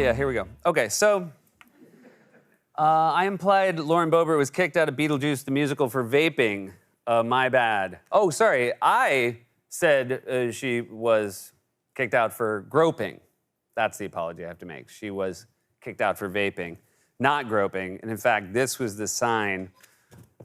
yeah, here we go. Okay, so I implied Lauren Boebert was kicked out of Beetlejuice the musical for vaping. My bad. Oh, sorry, I said she was kicked out for groping. That's the apology I have to make. She was kicked out for vaping, not groping. And in fact, this was the sign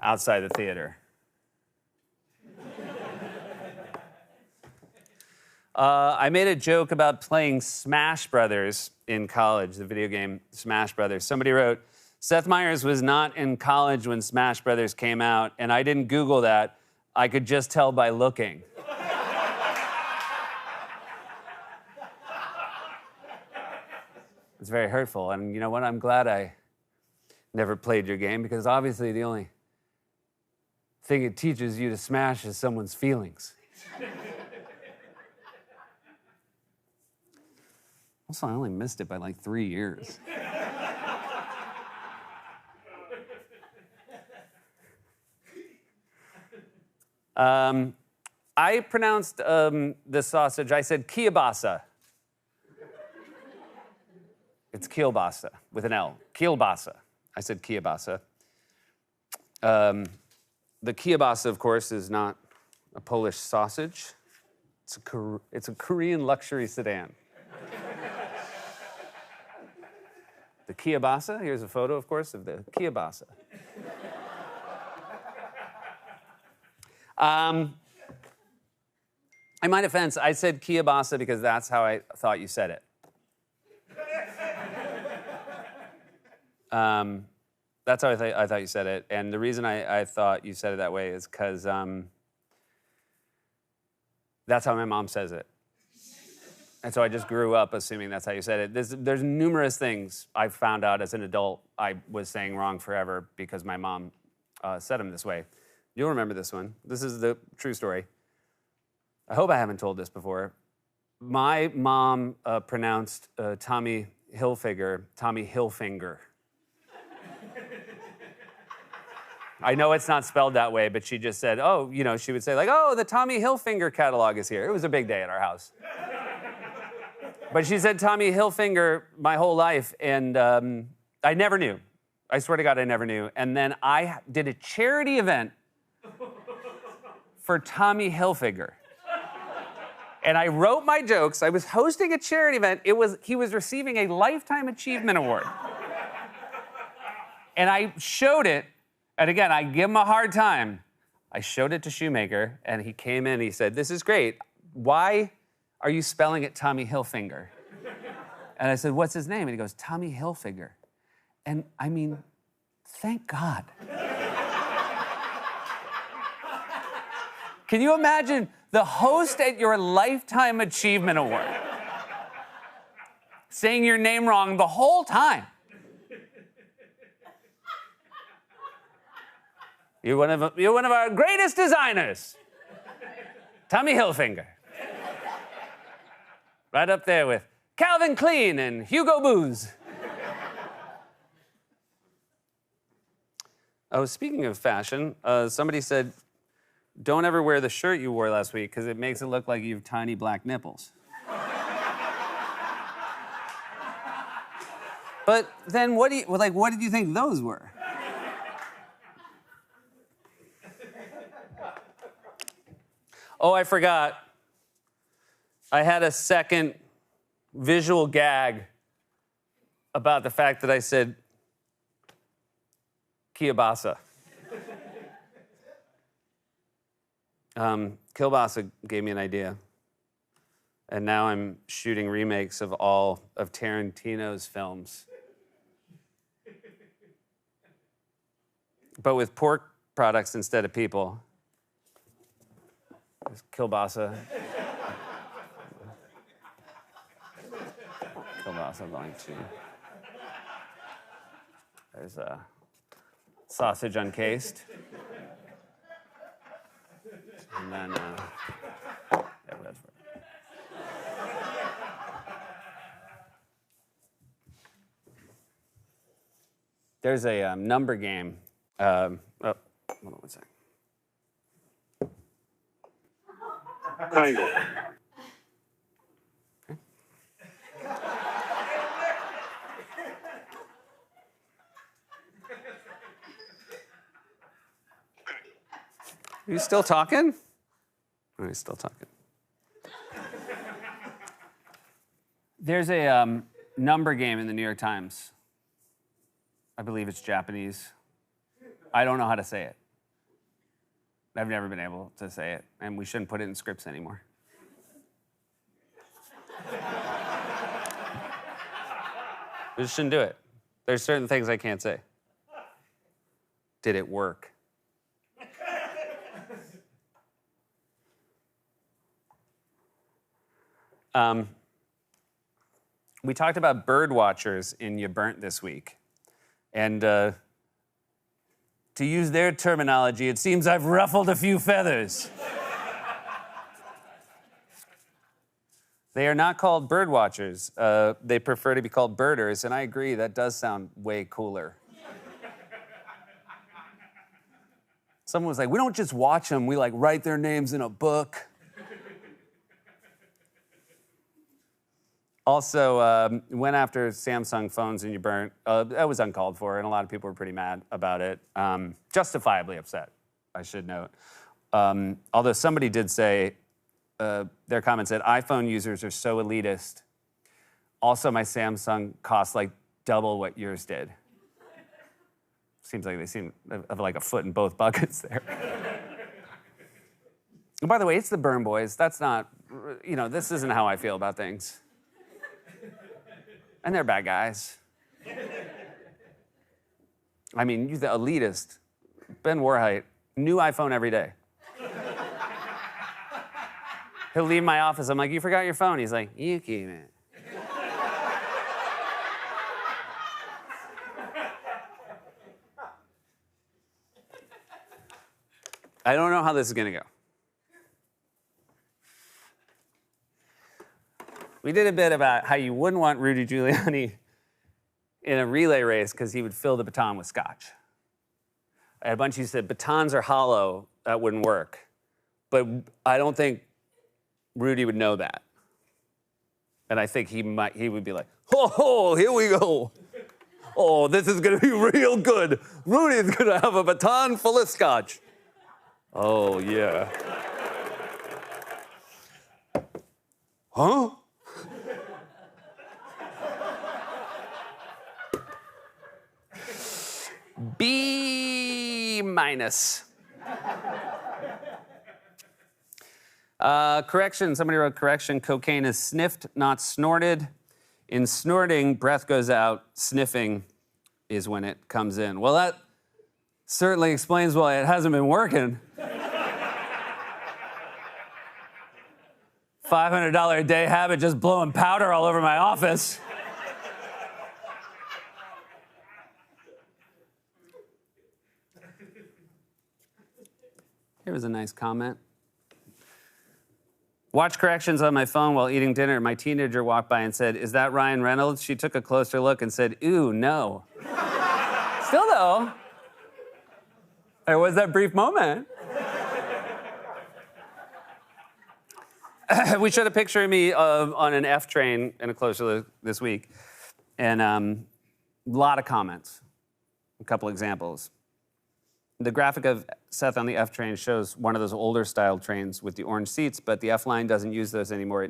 outside the theater. I made a joke about playing Smash Brothers in college, the video game Smash Brothers. Somebody wrote, Seth Meyers was not in college when Smash Brothers came out, and I didn't Google that. I could just tell by looking. It's very hurtful, and you know what? I'm glad I never played your game, because obviously the only thing it teaches you to smash is someone's feelings. Also, I only missed it by like 3 years. I pronounced the sausage, I said kielbasa. It's kielbasa with an L. Kielbasa. I said kielbasa. The kielbasa, of course, is not a Polish sausage. It's a Korean luxury sedan. The kielbasa, here's a photo, of course, of the kielbasa. In my defense, I said kielbasa because that's how I thought you said it. That's how I thought you said it. And the reason I thought you said it that way is because that's how my mom says it. And so I just grew up assuming that's how you said it. There's numerous things I found out as an adult I was saying wrong forever because my mom said them this way. You'll remember this one. This is the true story. I hope I haven't told this before. My mom pronounced Tommy Hilfiger, Tommy Hilfinger. I know it's not spelled that way, but she just said, oh, you know, she would say like, oh, the Tommy Hilfiger catalog is here. It was a big day at our house. But she said Tommy Hilfiger my whole life, and I never knew. I swear to God, I never knew. And then I did a charity event for Tommy Hilfiger. And I wrote my jokes. I was hosting a charity event. He was receiving a Lifetime Achievement Award. And I showed it, and again, I give him a hard time. I showed it to Shoemaker, and he came in and he said, this is great. Why are you spelling it Tommy Hilfiger? And I said, what's his name? And he goes, Tommy Hilfiger. And I mean, thank God. Can you imagine the host at your Lifetime Achievement Award saying your name wrong the whole time? You're one of our greatest designers, Tommy Hilfiger. Right up there with Calvin Klein and Hugo Boss. Oh, speaking of fashion, somebody said, don't ever wear the shirt you wore last week because it makes it look like you have tiny black nipples. But then what did you think those were? Oh, I forgot. I had a second visual gag about the fact that I said kielbasa. Kielbasa gave me an idea. And now I'm shooting remakes of all of Tarantino's films. But with pork products instead of people. There's kielbasa. Kielbasa going to. There's a sausage uncased. And then, yeah, that's right. There's a number game. Oh, hold on one second. Kind of. Are you still talking? Oh, he's still talking. There's a number game in the New York Times. I believe it's Japanese. I don't know how to say it. I've never been able to say it, and we shouldn't put it in scripts anymore. We just shouldn't do it. There's certain things I can't say. Did it work? We talked about bird watchers in You Burnt this week. And to use their terminology, it seems I've ruffled a few feathers. They are not called bird watchers. They prefer to be called birders, and I agree, that does sound way cooler. Someone was like, we don't just watch them, we like write their names in a book. Also, went after Samsung phones and You Burnt. That was uncalled for, and a lot of people were pretty mad about it. Justifiably upset, I should note. Although somebody did say, their comment said, iPhone users are so elitist. Also, my Samsung costs like double what yours did. Seems like they seem of like a foot in both buckets there. And by the way, it's the Burn Boys. That's not, this isn't how I feel about things. And they're bad guys. I mean, you're the elitist. Ben Warheit, new iPhone every day. He'll leave my office. I'm like, you forgot your phone. He's like, you keep it. I don't know how this is going to go. We did a bit about how you wouldn't want Rudy Giuliani in a relay race because he would fill the baton with scotch. I had a bunch of you said, batons are hollow, that wouldn't work. But I don't think Rudy would know that. And I think he would be like, oh, here we go. Oh, this is gonna be real good. Rudy's gonna have a baton full of scotch. Oh, yeah. Huh? B minus. Correction, somebody wrote correction. Cocaine is sniffed, not snorted. In snorting, breath goes out. Sniffing is when it comes in. Well, that certainly explains why it hasn't been working. $500 a day habit just blowing powder all over my office. Here was a nice comment. Watch corrections on my phone while eating dinner. My teenager walked by and said, is that Ryan Reynolds? She took a closer look and said, ooh, no. Still though, there was that brief moment. We showed a picture of me on an F train in a closer look this week. And a lot of comments, a couple examples. The graphic of Seth on the F train shows one of those older style trains with the orange seats, but the F line doesn't use those anymore.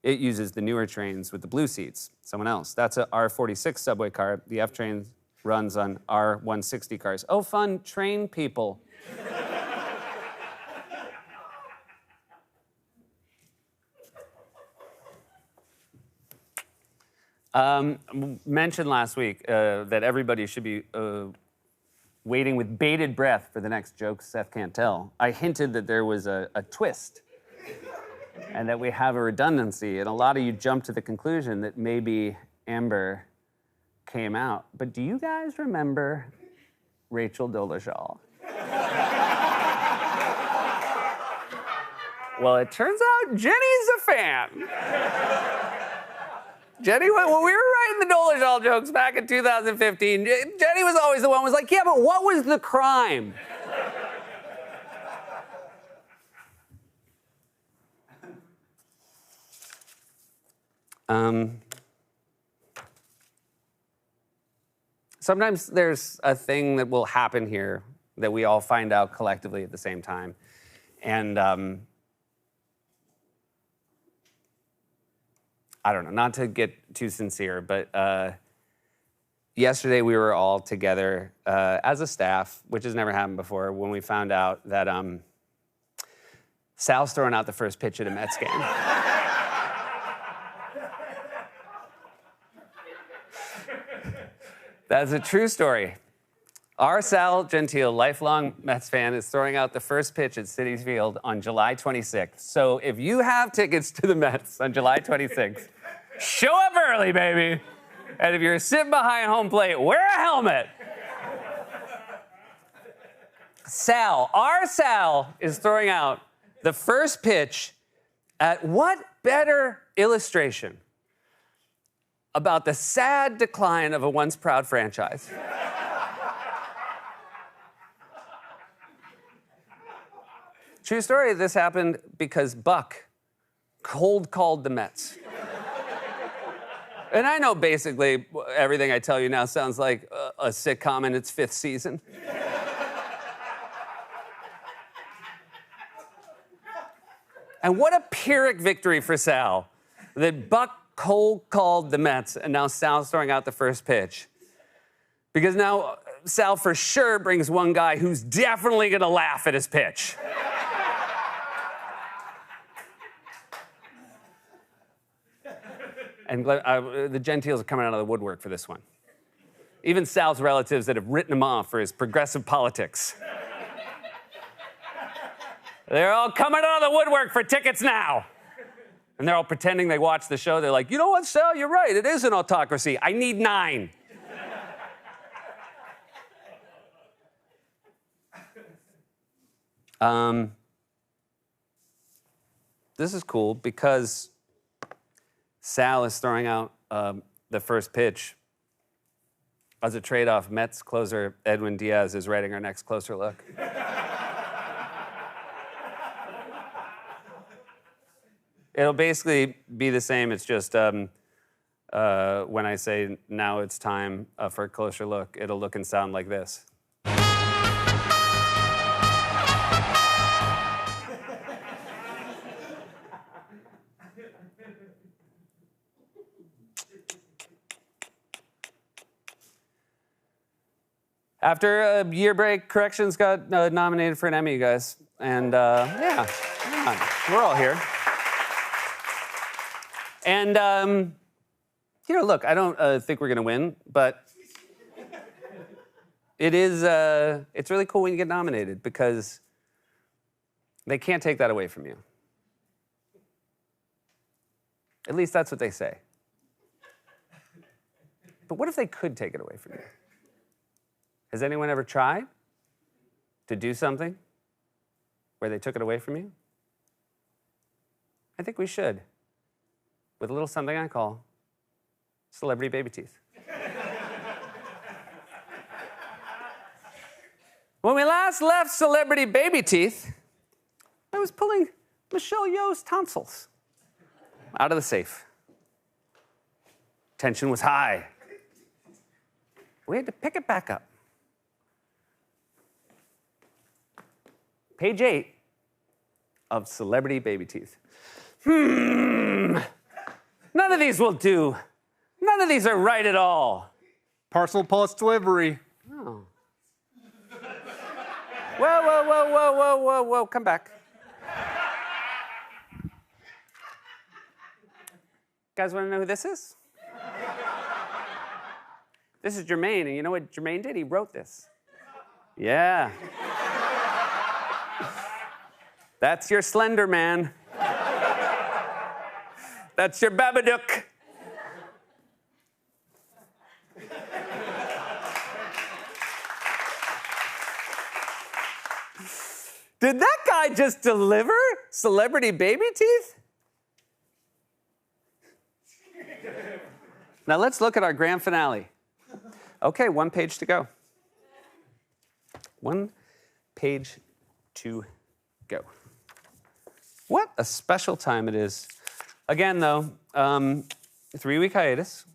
It uses the newer trains with the blue seats. Someone else. That's a R46 subway car. The F train runs on R160 cars. Oh, fun, train people. Mentioned last week that everybody should be waiting with bated breath for the next joke Seth can't tell. I hinted that there was a twist and that we have a redundancy, and a lot of you jumped to the conclusion that maybe Amber came out. But do you guys remember Rachel Dolezal? Well, it turns out Jenny's a fan. Jenny, when we were writing the Dolezal jokes back in 2015, Jenny was always the one who was like, yeah, but what was the crime? Sometimes there's a thing that will happen here that we all find out collectively at the same time. And I don't know, not to get too sincere, but yesterday we were all together as a staff, which has never happened before, when we found out that Sal's throwing out the first pitch at a Mets game. That's a true story. Our Sal Gentile, lifelong Mets fan, is throwing out the first pitch at Citi Field on July 26th. So if you have tickets to the Mets on July 26th, show up early, baby. And if you're sitting behind home plate, wear a helmet. Our Sal is throwing out the first pitch at what better illustration about the sad decline of a once proud franchise? True story, this happened because Buck cold called the Mets. And I know basically everything I tell you now sounds like a sitcom in its 5th season. And what a Pyrrhic victory for Sal that Buck cold called the Mets and now Sal's throwing out the first pitch. Because now Sal for sure brings one guy who's definitely gonna laugh at his pitch. And the Gentiles are coming out of the woodwork for this one. Even Sal's relatives that have written him off for his progressive politics. They're all coming out of the woodwork for tickets now. And they're all pretending they watch the show. They're like, you know what, Sal, you're right. It is an autocracy. I need 9. This is cool because Sal is throwing out the first pitch. As a trade-off, Mets closer Edwin Diaz is writing our next closer look. It'll basically be the same. It's just when I say now it's time for a closer look, it'll look and sound like this. After a year break, Corrections got nominated for an Emmy, you guys. And yeah, we're all here. And, you know, look, I don't think we're going to win, but it's really cool when you get nominated because they can't take that away from you. At least that's what they say. But what if they could take it away from you? Has anyone ever tried to do something where they took it away from you? I think we should. With a little something I call celebrity baby teeth. When we last left celebrity baby teeth, I was pulling Michelle Yeoh's tonsils out of the safe. Tension was high. We had to pick it back up. Page 8 of Celebrity Baby Teeth. None of these will do. None of these are right at all. Parcel plus delivery. Oh. Whoa, come back. Guys want to know who this is? This is Jermaine, and you know what Jermaine did? He wrote this. Yeah. That's your Slender Man. That's your Babadook. Did that guy just deliver celebrity baby teeth? Now let's look at our grand finale. Okay, 1 page to go. 1 page to go. What a special time it is. Again, though, 3-week hiatus.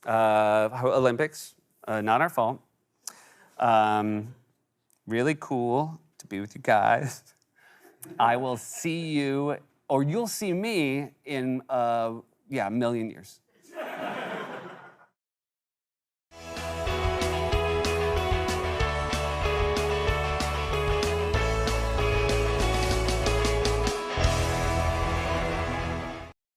Olympics, not our fault. Really cool to be with you guys. I will see you, or you'll see me in, a million years.